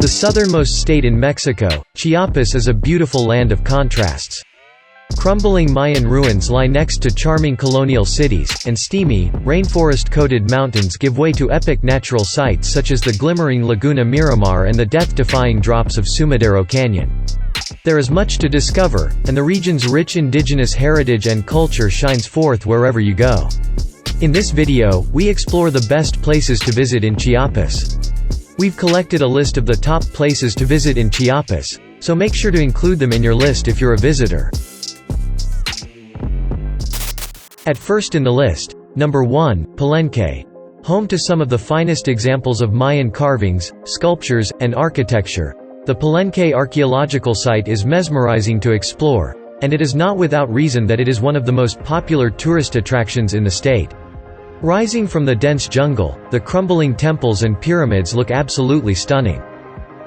the southernmost state in Mexico, Chiapas is a beautiful land of contrasts. Crumbling Mayan ruins lie next to charming colonial cities, and steamy, rainforest-coated mountains give way to epic natural sights such as the glimmering Laguna Miramar and the death-defying drops of Sumidero Canyon. There is much to discover, and the region's rich indigenous heritage and culture shines forth wherever you go. In this video, we explore the best places to visit in Chiapas. We've collected a list of the top places to visit in Chiapas, so make sure to include them in your list if you're a visitor. At first in the list, number 1, Palenque. Home to some of the finest examples of Mayan carvings, sculptures, and architecture, the Palenque archaeological site is mesmerizing to explore, and it is not without reason that it is one of the most popular tourist attractions in the state. Rising from the dense jungle, the crumbling temples and pyramids look absolutely stunning.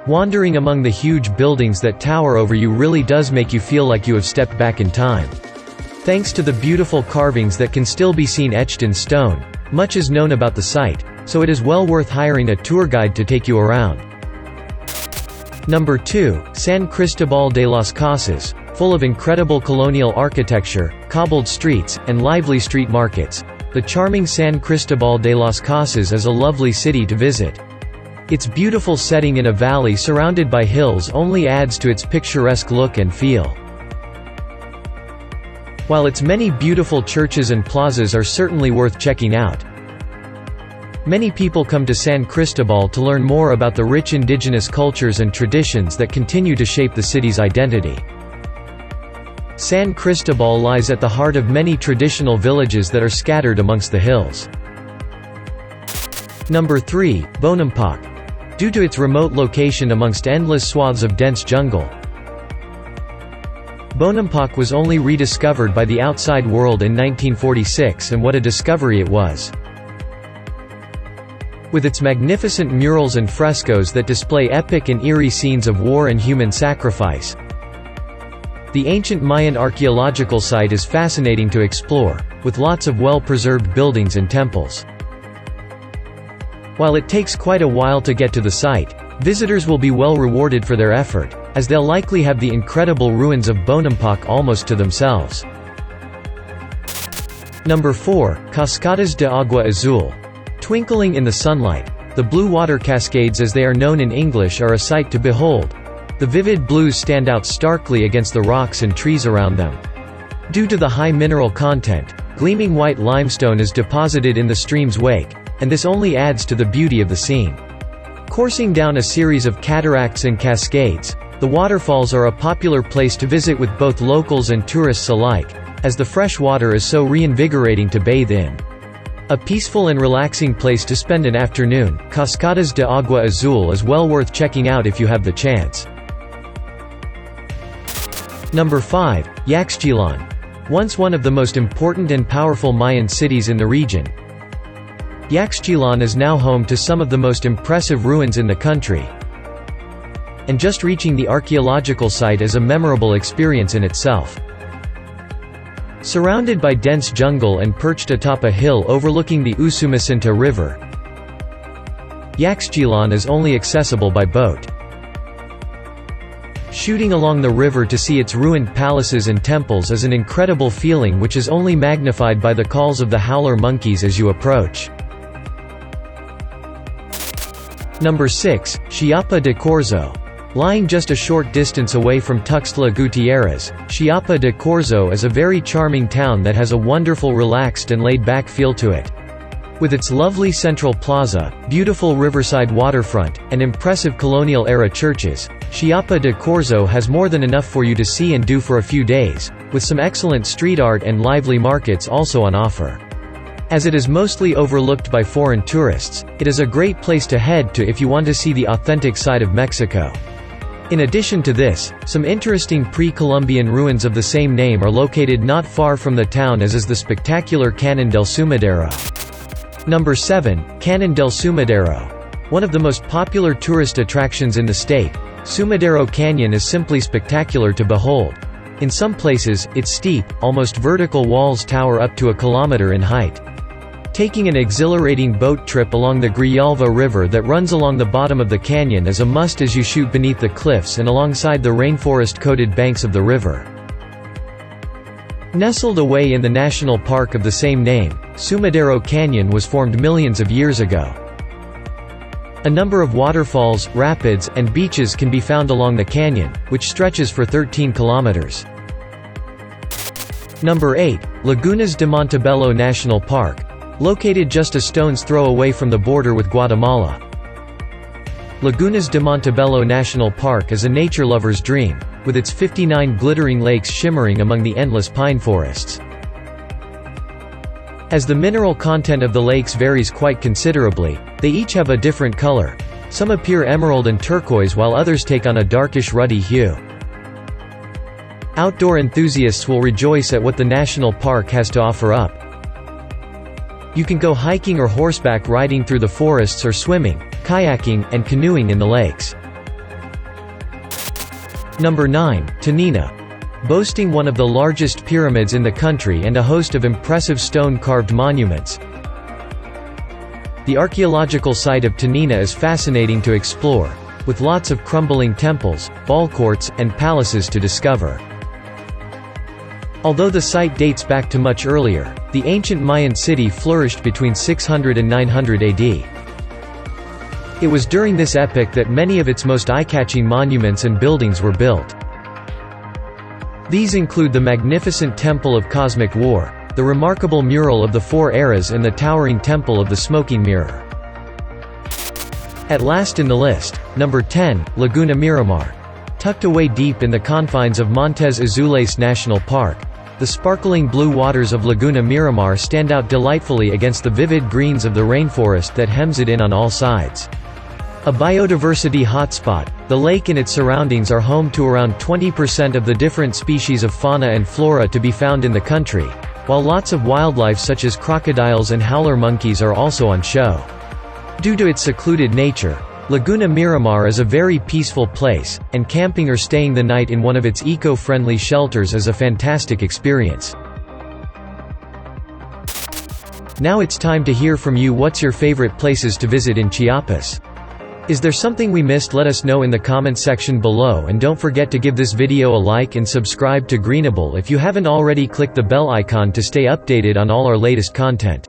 Wandering among the huge buildings that tower over you really does make you feel like you have stepped back in time. Thanks to the beautiful carvings that can still be seen etched in stone, much is known about the site, so it is well worth hiring a tour guide to take you around. Number 2, San Cristobal de las Casas. Full of incredible colonial architecture, cobbled streets, and lively street markets, the charming San Cristobal de las Casas is a lovely city to visit. Its beautiful setting in a valley surrounded by hills only adds to its picturesque look and feel. While its many beautiful churches and plazas are certainly worth checking out, many people come to San Cristobal to learn more about the rich indigenous cultures and traditions that continue to shape the city's identity. San Cristobal lies at the heart of many traditional villages that are scattered amongst the hills. Number 3, Bonampak. Due to its remote location amongst endless swaths of dense jungle, Bonampak was only rediscovered by the outside world in 1946, and what a discovery it was. With its magnificent murals and frescoes that display epic and eerie scenes of war and human sacrifice, the ancient Mayan archaeological site is fascinating to explore, with lots of well-preserved buildings and temples. While it takes quite a while to get to the site, visitors will be well rewarded for their effort, as they'll likely have the incredible ruins of Bonampak almost to themselves. Number 4, Cascadas de Agua Azul. Twinkling in the sunlight, the blue water cascades as they are known in English are a sight to behold. The vivid blues stand out starkly against the rocks and trees around them. Due to the high mineral content, gleaming white limestone is deposited in the stream's wake, and this only adds to the beauty of the scene. Coursing down a series of cataracts and cascades, the waterfalls are a popular place to visit with both locals and tourists alike, as the fresh water is so reinvigorating to bathe in. A peaceful and relaxing place to spend an afternoon, Cascadas de Agua Azul is well worth checking out if you have the chance. Number 5, Yaxchilan. Once one of the most important and powerful Mayan cities in the region, Yaxchilan is now home to some of the most impressive ruins in the country, and just reaching the archaeological site is a memorable experience in itself. Surrounded by dense jungle and perched atop a hill overlooking the Usumacinta River, Yaxchilan is only accessible by boat. Shooting along the river to see its ruined palaces and temples is an incredible feeling which is only magnified by the calls of the howler monkeys as you approach. Number 6, Chiapa de Corzo. Lying just a short distance away from Tuxtla Gutierrez, Chiapa de Corzo is a very charming town that has a wonderful relaxed and laid-back feel to it. With its lovely central plaza, beautiful riverside waterfront, and impressive colonial-era churches, Chiapa de Corzo has more than enough for you to see and do for a few days, with some excellent street art and lively markets also on offer. As it is mostly overlooked by foreign tourists, it is a great place to head to if you want to see the authentic side of Mexico. In addition to this, some interesting pre-Columbian ruins of the same name are located not far from the town, as is the spectacular Canon del Sumidero. Number 7, Canon del Sumidero. One of the most popular tourist attractions in the state, Sumidero Canyon is simply spectacular to behold. In some places, its steep, almost vertical walls tower up to a kilometer in height. Taking an exhilarating boat trip along the Grijalva River that runs along the bottom of the canyon is a must as you shoot beneath the cliffs and alongside the rainforest-coated banks of the river. Nestled away in the national park of the same name, Sumidero Canyon was formed millions of years ago. A number of waterfalls, rapids, and beaches can be found along the canyon, which stretches for 13 kilometers. Number 8. Lagunas de Montebello National Park. Located just a stone's throw away from the border with Guatemala. Lagunas de Montebello National Park is a nature lover's dream, with its 59 glittering lakes shimmering among the endless pine forests. As the mineral content of the lakes varies quite considerably, they each have a different color. Some appear emerald and turquoise while others take on a darkish ruddy hue. Outdoor enthusiasts will rejoice at what the national park has to offer up. You can go hiking or horseback riding through the forests or swimming, kayaking, and canoeing in the lakes. Number 9. Tonina. Boasting one of the largest pyramids in the country and a host of impressive stone-carved monuments, the archaeological site of Tonina is fascinating to explore, with lots of crumbling temples, ball courts, and palaces to discover. Although the site dates back to much earlier, the ancient Mayan city flourished between 600 and 900 AD. It was during this epoch that many of its most eye-catching monuments and buildings were built. These include the magnificent Temple of Cosmic War, the remarkable mural of the Four Eras, and the towering Temple of the Smoking Mirror. At last in the list, number 10, Laguna Miramar. Tucked away deep in the confines of Montes Azules National Park, the sparkling blue waters of Laguna Miramar stand out delightfully against the vivid greens of the rainforest that hems it in on all sides. A biodiversity hotspot, the lake and its surroundings are home to around 20% of the different species of fauna and flora to be found in the country, while lots of wildlife such as crocodiles and howler monkeys are also on show. Due to its secluded nature, Laguna Miramar is a very peaceful place, and camping or staying the night in one of its eco-friendly shelters is a fantastic experience. Now it's time to hear from you. What's your favorite places to visit in Chiapas? Is there something we missed? Let us know in the comment section below, and don't forget to give this video a like and subscribe to Greenable if you haven't already. Click the bell icon to stay updated on all our latest content.